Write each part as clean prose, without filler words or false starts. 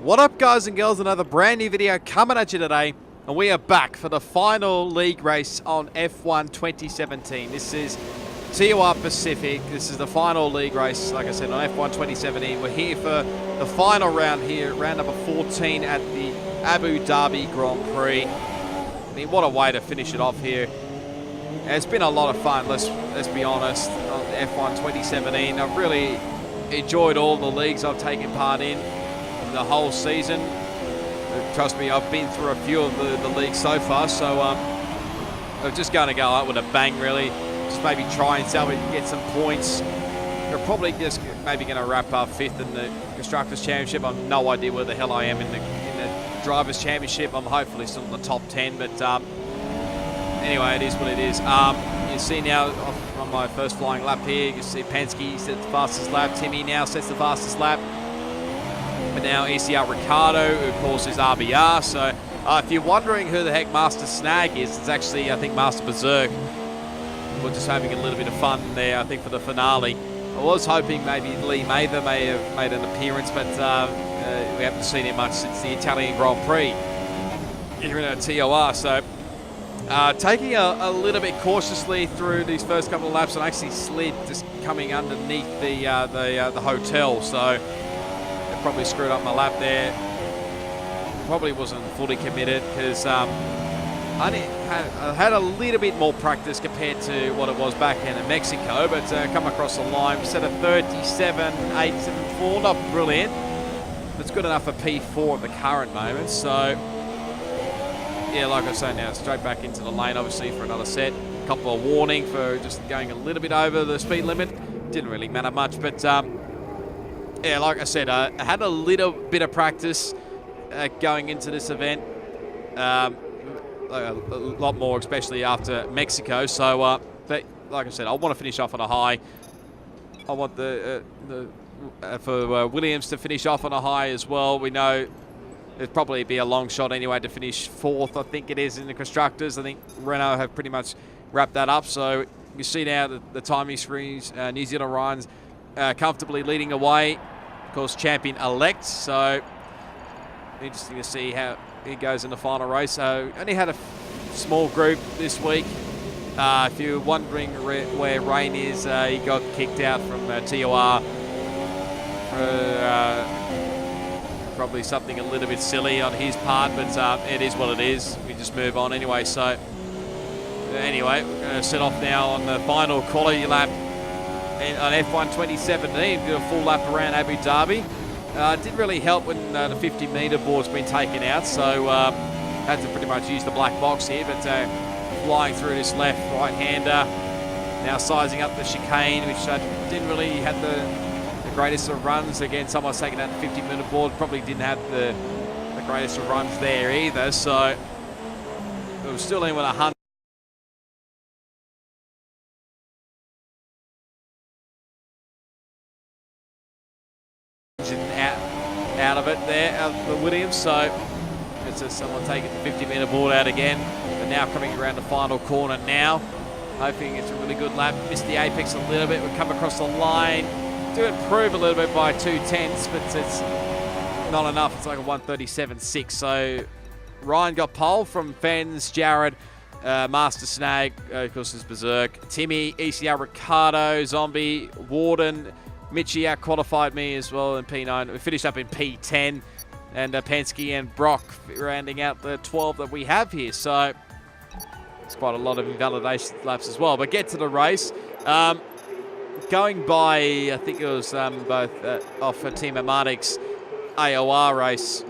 What up, guys and girls? Another brand new video coming at you today, and we are back for the final league race on F1 2017. This is TOR Pacific. This is the final league race, like I said, on F1 2017. We're here for the final round here, round number 14 at the Abu Dhabi Grand Prix. I mean, what a way to finish it off here. It's been a lot of fun, let's be honest, on F1 2017. I've really enjoyed all the leagues I've taken part in the whole season. Trust me, I've been through a few of the leagues so far, so I'm just going to go out with a bang, really. Just maybe try and see if we can get some points. We're probably just maybe going to wrap up 5th in the Constructors' Championship. I've no idea where the hell I am in the Drivers' Championship. I'm hopefully still in the top 10, but anyway, it is what it is. You see now on my first flying lap here, you see Penske set the fastest lap. Timmy now sets the fastest lap. But now ECR Ricardo, who of course is RBR. So if you're wondering who the heck Master Snag is, it's actually, I think, Master Berserk. We're just having a little bit of fun there, I think, for the finale. I was hoping maybe Lee Mather may have made an appearance, but we haven't seen him much since the Italian Grand Prix here in our TOR. So taking a little bit cautiously through these first couple of laps, and actually slid just coming underneath the hotel. So probably screwed up my lap there. Probably wasn't fully committed because I had a little bit more practice compared to what it was back in Mexico, but come across the line, set a 37.874, not brilliant, but it's good enough for P4 at the current moment. So yeah, like I say, now straight back into the lane, obviously, for another set. A couple of warning for just going a little bit over the speed limit. Didn't really matter much, but yeah, like I said, I had a little bit of practice going into this event. A lot more, especially after Mexico. So, but like I said, I want to finish off on a high. I want for Williams to finish off on a high as well. We know it'd probably be a long shot anyway to finish 4th, I think it is, in the Constructors. I think Renault have pretty much wrapped that up. So you see now the timing screens, New Zealand Ryan's comfortably leading away. Of course, champion-elect. So interesting to see how he goes in the final race. So only had a small group this week. If you're wondering where Rain is, he got kicked out from TOR for probably something a little bit silly on his part, but it is what it is. We just move on anyway. So anyway, we're going to set off now on the final quality lap on F1 2017. Do a full lap around Abu Dhabi. It didn't really help when the 50-metre board's been taken out, so had to pretty much use the black box here, but flying through this left right-hander, now sizing up the chicane, which didn't really have the greatest of runs. Again, someone's taking out the 50-metre board, probably didn't have the greatest of runs there either, so it was still in with 100. Out of it there, out of the Williams. So it's just someone taking the 50-metre board out again, but now coming around the final corner now, hoping it's a really good lap. Missed the apex a little bit, we come across the line, do improve a little bit by 2/10, but it's not enough. It's like a 1:37.6. So Ryan got pole from Fens, Jared, Master Snag, of course, is Berserk, Timmy, ECR Ricardo, Zombie, Warden, Mitchie out-qualified me as well in P9. We finished up in P10, and Penske and Brock rounding out the 12 that we have here. So it's quite a lot of invalidation laps as well. But get to the race. Going by, I think it was both off Team Amatic's AOR race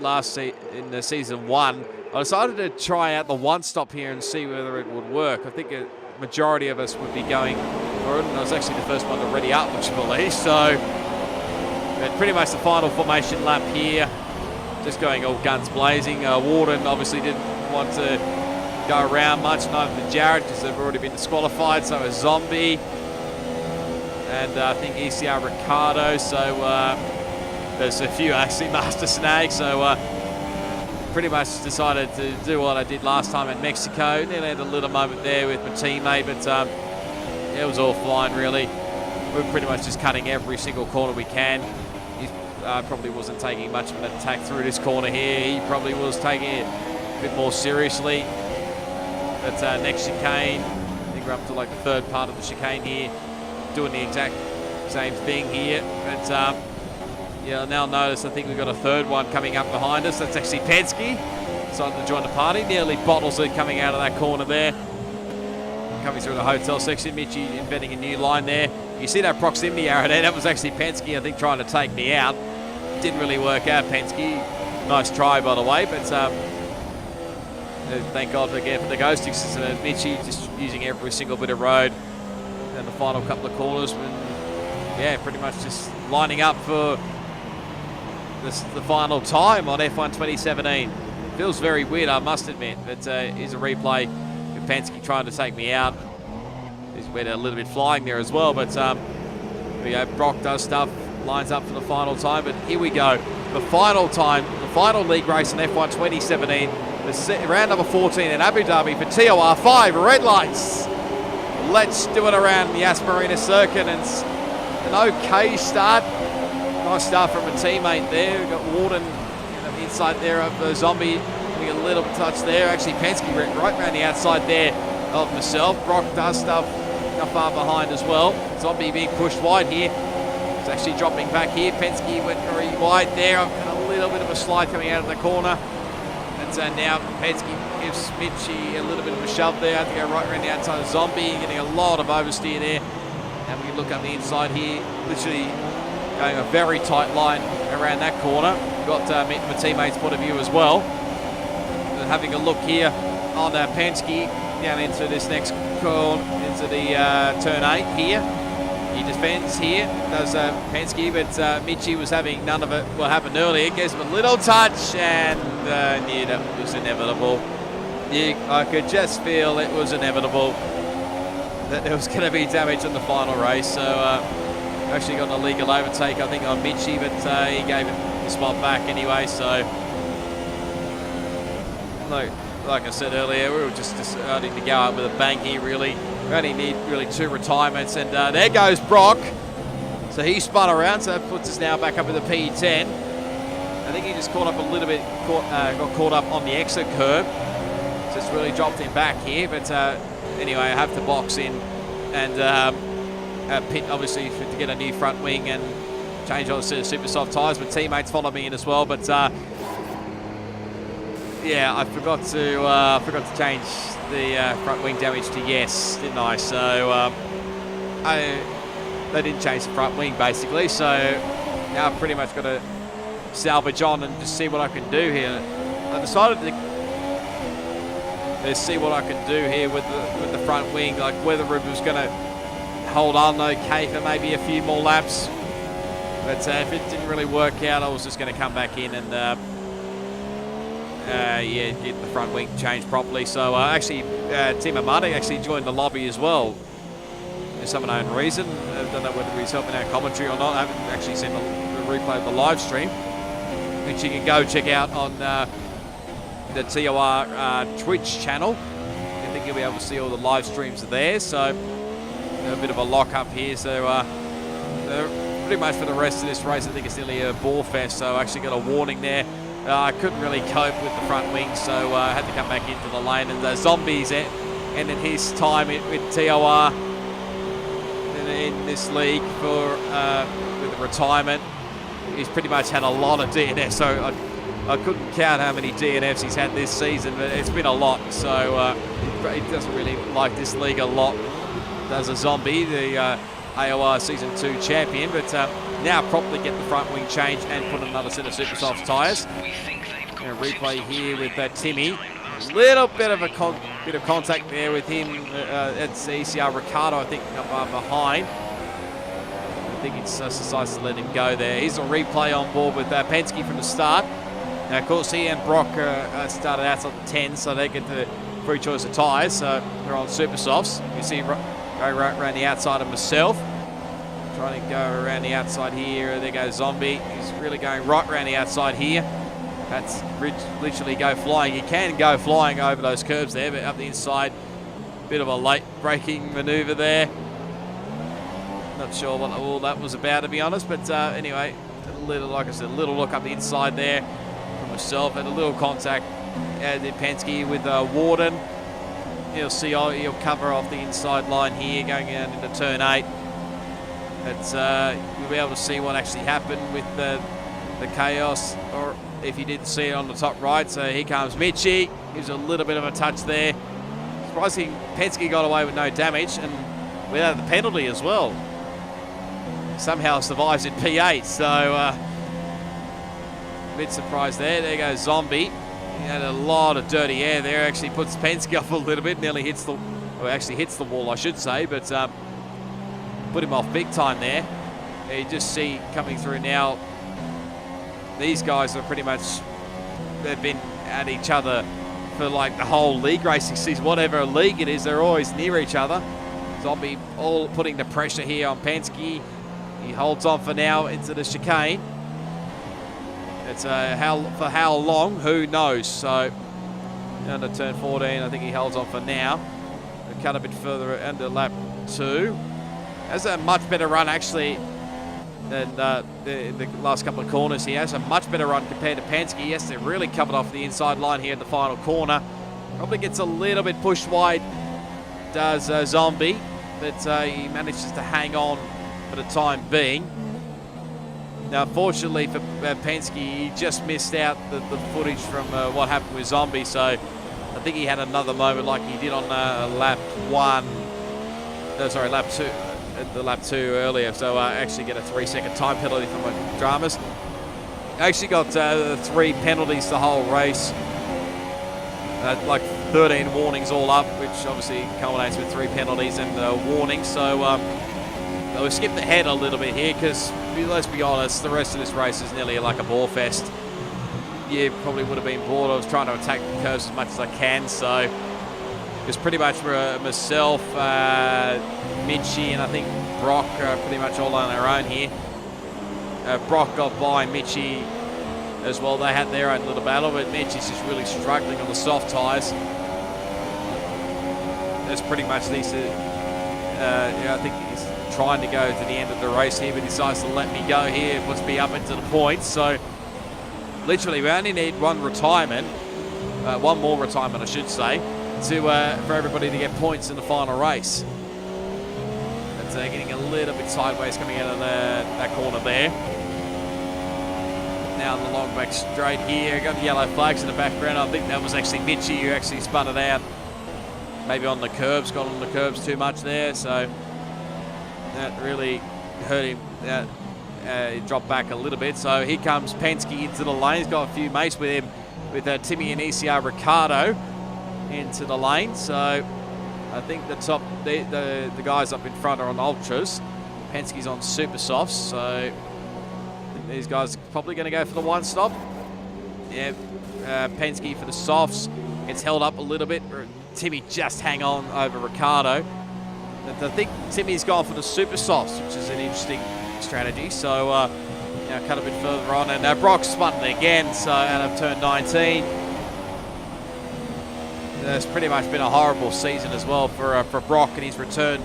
in the season 1, I decided to try out the one-stop here and see whether it would work. I think a majority of us would be going for it, and I was actually the first one to ready up, which I believe. So pretty much the final formation lap here, just going all guns blazing. Warden obviously didn't want to go around much, neither did Jared, because they've already been disqualified. So is Zombie, and I think ECR Ricardo. So there's a few actually Master Snag. So pretty much decided to do what I did last time in Mexico. Nearly had a little moment there with my teammate, but it was all flying really. We're pretty much just cutting every single corner we can. probably wasn't taking much of an attack through this corner here. He probably was taking it a bit more seriously. But next chicane, I think we're up to like the third part of the chicane here, doing the exact same thing here. But yeah, now notice I think we've got a third one coming up behind us. That's actually Penske, decided to join the party. Nearly bottles it coming out of that corner there. Coming through the hotel section, Mitchie inventing a new line there. You see that proximity arrow there? That was actually Penske, I think, trying to take me out. Didn't really work out, Penske. Nice try, by the way, but thank God again for the ghosting system. Mitchie just using every single bit of road and the final couple of corners. Yeah, pretty much just lining up for the final time on F1 2017. Feels very weird, I must admit, but here's a replay with Penske trying to take me out. He's went a little bit flying there as well, but we go. Brock does stuff, lines up for the final time, but here we go. The final time, the final league race in F1 2017, round number 14 in Abu Dhabi for TOR 5 red lights. Let's do it around the Asmarina circuit, and an okay start. Nice start from a teammate there. We've got Warden inside there of the Zombie, getting a little touch there. Actually, Penske right around the outside there of myself. Brock does stuff not far behind as well. Zombie being pushed wide here. It's actually dropping back here. Penske went very wide there. I've got a little bit of a slide coming out of the corner. And so now Penske gives Mitchie a little bit of a shove there. I have to go right around the outside of Zombie, getting a lot of oversteer there. And we look up the inside here, literally going a very tight line around that corner. Got my teammate's point of view as well. And having a look here on Penske down into this next corner, into the turn 8 here. He defends here, does Penske, but Mitchie was having none of it. What happened earlier, gives him a little touch, and knew that was inevitable. I could just feel it was inevitable that there was going to be damage in the final race. So actually got a legal overtake, I think, on Mitchie, but he gave him the spot back anyway. So like I said earlier, we were just starting to go out with a bang here, really. We only need really 2 retirements, and there goes Brock. So he spun around, so that puts us now back up in the P10. I think he just caught up a little bit, got caught up on the exit curb. So it's really dropped him back here, but anyway, I have to box in and pit, obviously, to get a new front wing and change on to super soft tyres. But teammates follow me in as well, but yeah, I forgot to change the front wing damage to yes, didn't I? So they didn't change the front wing basically. So now I've pretty much got to salvage on and just see what I can do here. I decided to see what I can do here with the front wing, like whether it was going to hold on okay for maybe a few more laps. But if it didn't really work out, I was just going to come back in and yeah, get the front wing changed properly. So actually, Tim Amati actually joined the lobby as well for some unknown reason. I don't know whether he's helping our commentary or not. I haven't actually seen the replay of the live stream, which you can go check out on the TOR Twitch channel. I think you'll be able to see all the live streams are there. So a bit of a lock up here. So pretty much for the rest of this race, I think it's nearly a ball fest. So I actually got a warning there. I couldn't really cope with the front wing, so I had to come back into the lane. And the Zombies ended his time with TOR in this league for with the retirement. He's pretty much had a lot of DNFs, so I couldn't count how many DNFs he's had this season, but it's been a lot. So he doesn't really like this league a lot. Does a Zombie, the AOR Season 2 champion, but now properly get the front wing changed and put another set of super soft tyres. A replay here with Timmy. A little bit of contact there with him. It's ECR Ricardo, I think, up behind. I think it's decides to let him go there. Here's a replay on board with Penske from the start. Now, of course, he and Brock started outside the 10, so they get the free choice of tyres. So they're on super softs. You see go right around the outside of myself. Trying to go around the outside here. There goes Zombie. He's really going right around the outside here. That's literally go flying. He can go flying over those curves there, but up the inside, bit of a late braking manoeuvre there. Not sure what all that was about, to be honest, but anyway, a little, like I said, a little look up the inside there from myself, and a little contact did Penske with Warden. You'll see he'll cover off the inside line here going down into turn 8. You'll be able to see what actually happened with the chaos, or if you didn't see it on the top right. So here comes Mitchie. Gives a little bit of a touch there. Surprising Penske got away with no damage and without the penalty as well. Somehow survives in P8, so a bit surprised there. There goes Zombie. He had a lot of dirty air there. Actually puts Penske off a little bit. Nearly hits the, or actually hits the wall, I should say, but put him off big time there. You just see coming through now, these guys are pretty much, they've been at each other for like the whole league racing season. Whatever league it is, they're always near each other. Zombie all putting the pressure here on Penske. He holds on for now into the chicane. It's for how long, who knows. So under turn 14, I think he holds on for now. We'll cut a bit further under lap 2. Has a much better run actually than the last couple of corners. He has a much better run compared to Penske. Yes, they're really covered off the inside line here in the final corner. Probably gets a little bit pushed wide, does Zombie, but he manages to hang on for the time being. Now, fortunately for Penske, he just missed out the footage from what happened with Zombie, so I think he had another moment like he did on lap 2, the lap 2 earlier. So actually get a 3-second time penalty from my dramas. Actually got 3 penalties the whole race, like 13 warnings all up, which obviously culminates with 3 penalties and warnings. So we skipped ahead a little bit here because, let's be honest, the rest of this race is nearly like a bore fest. Yeah, probably would have been bored. I was trying to attack the curves as much as I can, so it's pretty much myself, Mitchie, and I think Brock are pretty much all on their own here. Brock got by Mitchie as well. They had their own little battle, but Mitchie's just really struggling on the soft tyres. That's pretty much these. I think he's trying to go to the end of the race here, but he decides to let me go here. Puts me up into the points. So literally, we only need one more retirement, I should say, for everybody to get points in the final race. It's getting a little bit sideways coming out of that corner there. Now the long back straight here. Got the yellow flags in the background. I think that was actually Mitchie who actually spun it out. Maybe on the curbs, got on the curbs too much there, so that really hurt him. He dropped back a little bit. So here comes Penske into the lane. He's got a few mates with him, with Timmy and ECR Ricardo into the lane. So I think the guys up in front are on ultras. Penske's on super softs. So I think these guys are probably going to go for the one stop. Yeah, Penske for the softs. Gets held up a little bit. Timmy just hang on over Ricardo. I think Timmy's gone for the super softs, which is an interesting strategy. So cut a bit further on, and Brock spun it again. So out of turn 19, it's pretty much been a horrible season as well for Brock and his return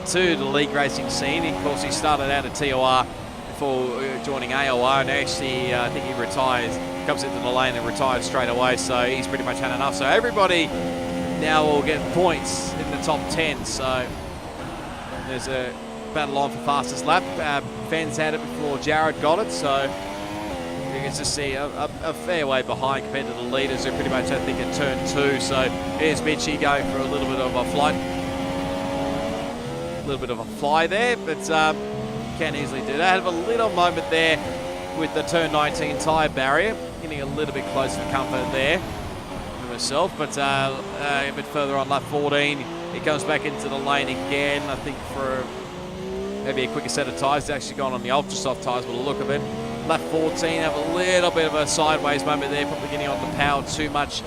to the league racing scene. Of course, he started out at TOR before joining AOR, and actually I think he retires, comes into the lane and retired straight away. So he's pretty much had enough. So everybody now will get points in the top 10. So there's a battle on for fastest lap. Fenn's had it before Jared got it, so you can just see a fair way behind compared to the leaders who are pretty much, I think, at turn 2. So here's Mitchie going for a little bit of a flight. A little bit of a fly there, but can easily do that. Have a little moment there with the turn 19 tyre barrier, getting a little bit closer to comfort there for myself, but a bit further on lap 14, he comes back into the lane again, I think for maybe a quicker set of tyres. It's actually gone on the ultra soft tyres by the look of it. Lap 14, have a little bit of a sideways moment there, probably getting on the power too much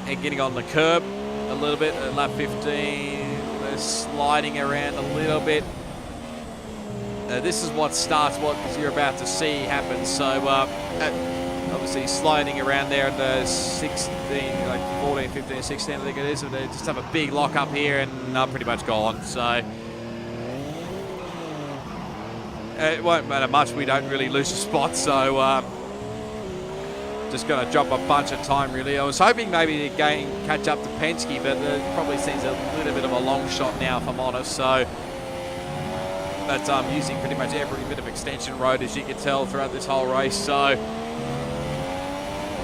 and getting on the curb a little bit. At lap 15, they're sliding around a little bit. This is what starts what you're about to see happen. So obviously sliding around there at the 16, like 14, 15, 16, I think it is. So they just have a big lock up here and I'm pretty much gone. So it won't matter much. We don't really lose a spot, so just going to drop a bunch of time, really. I was hoping maybe to catch up to Penske, but it probably seems a little bit of a long shot now, if I'm honest. So that's using pretty much every bit of extension road, as you can tell, throughout this whole race. So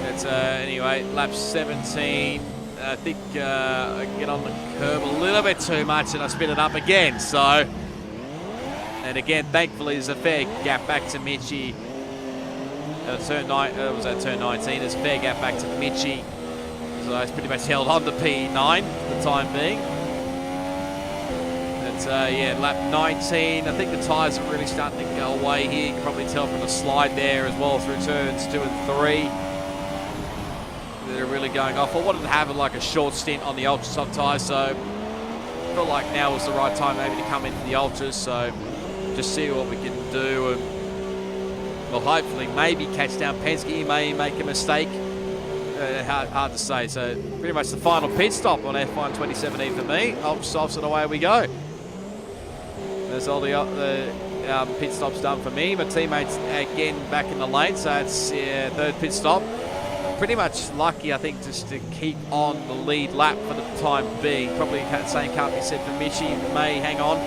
it's anyway, lap 17. I think I get on the curb a little bit too much and I spin it up again. So, and again, thankfully, there's a fair gap back to Mitchie. Turn 19. There's a fair gap back to Mitchie. So it's pretty much held on to P9 for the time being. It's yeah, lap 19. I think the tyres are really starting to go away here. You can probably tell from the slide there as well through turns 2 and 3. They're really going off. I wanted to have like a short stint on the ultra soft tyres, so I feel like now was the right time maybe to come into the ultras. So just see what we can do, and we'll hopefully maybe catch down Penske. He may make a mistake. Hard to say. So pretty much the final pit stop on F1 2017 for me. Ultra softs and away we go. There's all the pit stops done for me. My teammates again back in the lane, so it's third pit stop. Pretty much lucky, I think, just to keep on the lead lap for the time being. Probably the same can't be said for Mitchie. May hang on.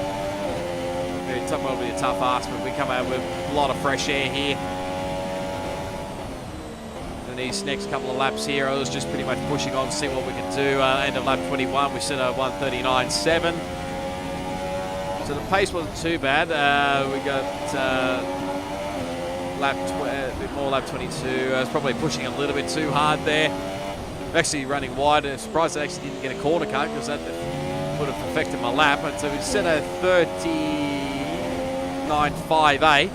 It's probably a tough ask, but we come out with a lot of fresh air here. And these next couple of laps here, I was just pretty much pushing on to see what we can do. End of lap 21, we set a 1:39.7. So the pace wasn't too bad. We got a bit more lap 22. I was probably pushing a little bit too hard there. Actually running wide. I'm surprised I actually didn't get a corner cut, because that would have affected my lap. And so we set a 39.58.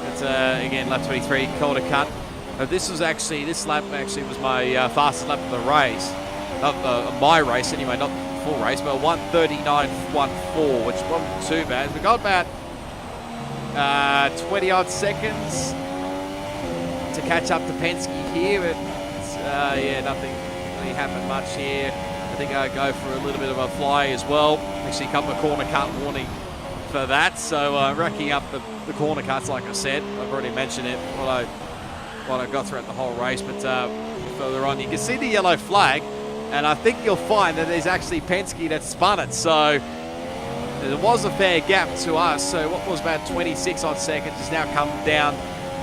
It's again lap 23 corner cut. This lap actually was my fastest lap of the race. My race anyway, not full race, but 1:39.14, which wasn't too bad. We got about 20 odd seconds to catch up to Penske here, but yeah, nothing really happened much here. I think I'll go for a little bit of a fly as well. Actually, a couple of corner cut warning for that. So racking up the corner cuts, like I said, I've already mentioned it, what I got throughout the whole race. But further on, you can see the yellow flag, and I think you'll find that there's actually Penske that spun it. So there was a fair gap to us. So what was about 26 odd seconds has now come down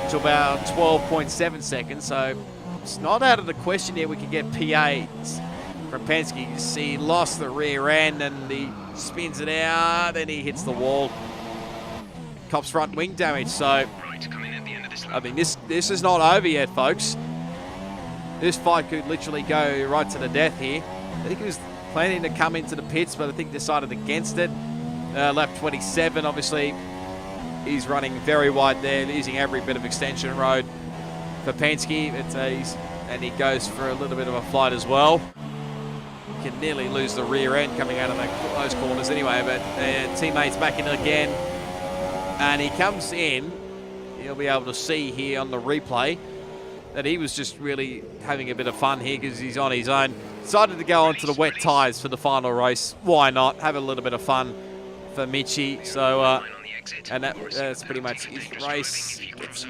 to about 12.7 seconds. So it's not out of the question here we can get P8s from Penske. You see he lost the rear end and he spins it out, then he hits the wall. Cops front wing damage. So I mean, this is not over yet, folks. This fight could literally go right to the death here. I think he was planning to come into the pits, but I think decided against it. Lap 27, obviously, he's running very wide there, using every bit of extension road for Penske. And he goes for a little bit of a flight as well. Can nearly lose the rear end coming out of those corners anyway, but teammates back in again. And he comes in. You'll be able to see here on the replay that he was just really having a bit of fun here because he's on his own. Decided to go onto the wet tyres for the final race. Why not? Have a little bit of fun for Mitchie. So, and that's pretty much his race.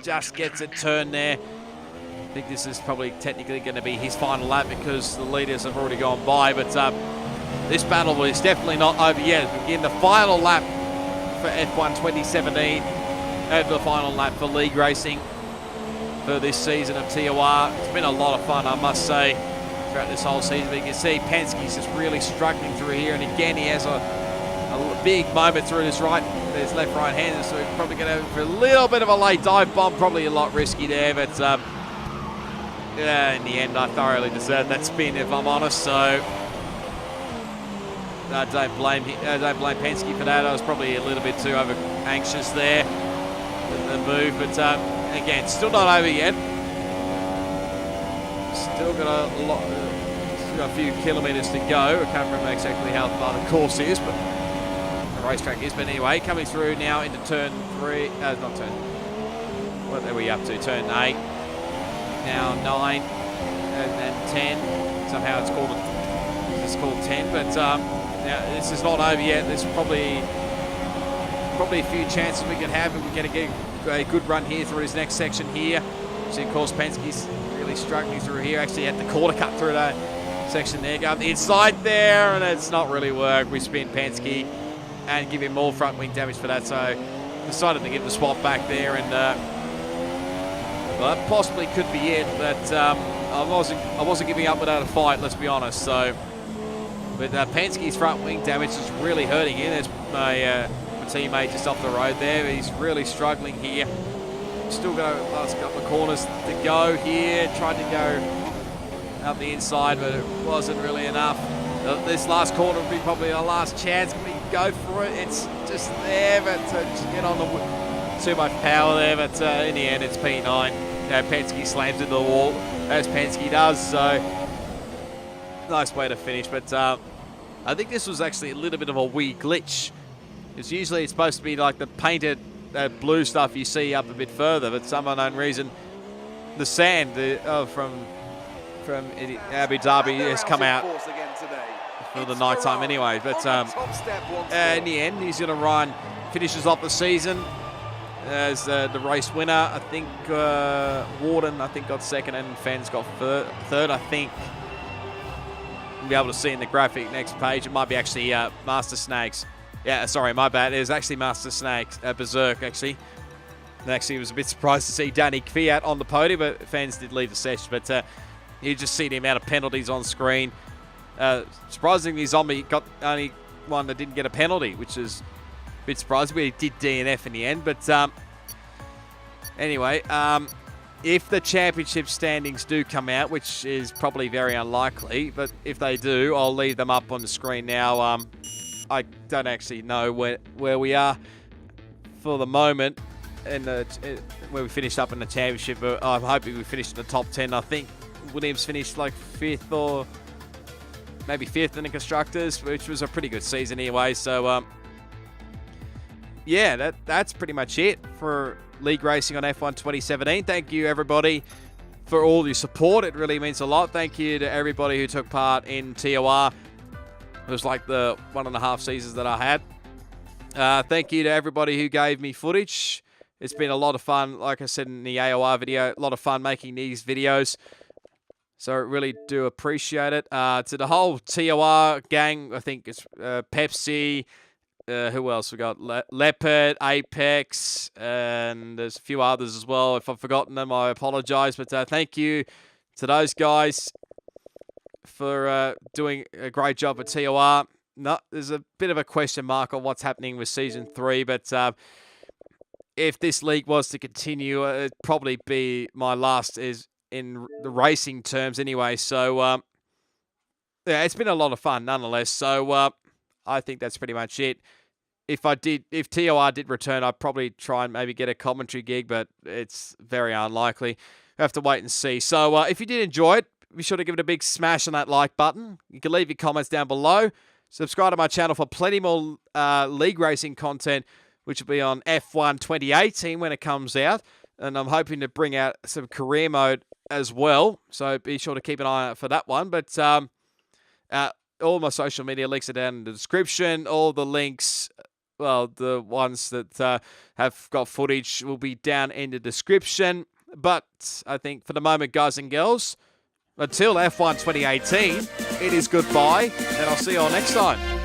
Just gets a turn there. I think this is probably technically going to be his final lap because the leaders have already gone by. But this battle is definitely not over yet. Again, the final lap for F1 2017 and the final lap for league racing for this season of TOR. It's been a lot of fun, I must say, throughout this whole season. But you can see Penske's just really struggling through here, and again he has a big moment through his left right hand, so he's probably going to have a little bit of a late dive bomb, probably a lot risky there, but yeah, in the end I thoroughly deserved that spin, if I'm honest. So I don't blame Penske for that. I was probably a little bit too over anxious there, the move, but again, still not over yet. Still got a few kilometres to go. I can't remember exactly how far the course is, but the racetrack is. But anyway, coming through now into turn 3. Not turn. What are we up to? Turn 8. Now 9 and 10. Somehow it's called 10. But now this is not over yet. There's probably probably a few chances we can have, and we're going to get a good run here through his next section here. See, of course, Penske's really struggling through here. Actually had the quarter cut through that section there. Go up the inside there, and it's not really worked. We spin Penske and give him more front wing damage for that, so decided to give the swap back there, and well, that possibly could be it, but I wasn't giving up without a fight, let's be honest. So, but Penske's front wing damage is really hurting here. There's my teammate just off the road there. He's really struggling here. Still got a last couple of corners to go here. Tried to go up the inside, but it wasn't really enough. This last corner will be probably our last chance. Can we go for it? It's just there, but just get on the too much power there. But in the end, it's P9. Penske slams into the wall, as Penske does. So nice way to finish. But I think this was actually a little bit of a weird glitch. Because usually it's supposed to be like the painted blue stuff you see up a bit further, but some unknown reason the sand from Abu Dhabi has come out for the night time anyway. But in the end, he's going to run, finishes off the season as the race winner. I think Warden, got second, and Fens got third, I think. You'll be able to see in the graphic next page. It might be actually Master Snakes. Yeah, sorry, my bad. It was actually Master Snakes, Berserk, actually. And actually, I was a bit surprised to see Danny Kvyat on the podium, but fans did leave the session. But you just see the amount of penalties on screen. Surprisingly, Zombie got only one that didn't get a penalty, which is a bit surprising. We did DNF in the end. But anyway, if the championship standings do come out, which is probably very unlikely, but if they do, I'll leave them up on the screen now. I don't actually know where we are for the moment in where we finished up in the championship, but I'm hoping we finished in the top 10. I think Williams finished like 5th or maybe 5th in the Constructors, which was a pretty good season anyway. So, yeah, that's pretty much it for League Racing on F1 2017. Thank you, everybody, for all your support. It really means a lot. Thank you to everybody who took part in TOR. It was like the 1.5 seasons that I had. Thank you to everybody who gave me footage. It's been a lot of fun, like I said in the AOR video, a lot of fun making these videos. So I really do appreciate it. To the whole TOR gang, I think it's Pepsi, who else we got? Leopard, Apex, and there's a few others as well. If I've forgotten them, I apologize. But thank you to those guys for doing a great job at TOR. No, there's a bit of a question mark on what's happening with Season 3, but if this league was to continue, it'd probably be my last is in the racing terms anyway. So, yeah, it's been a lot of fun nonetheless. So, I think that's pretty much it. If TOR did return, I'd probably try and maybe get a commentary gig, but it's very unlikely. We have to wait and see. So, if you did enjoy it, be sure to give it a big smash on that like button. You can leave your comments down below. Subscribe to my channel for plenty more league racing content, which will be on F1 2018 when it comes out. And I'm hoping to bring out some career mode as well. So be sure to keep an eye out for that one. But all my social media links are down in the description. All the links, well, the ones that have got footage will be down in the description. But I think for the moment, guys and girls, until F1 2018, it is goodbye, and I'll see you all next time.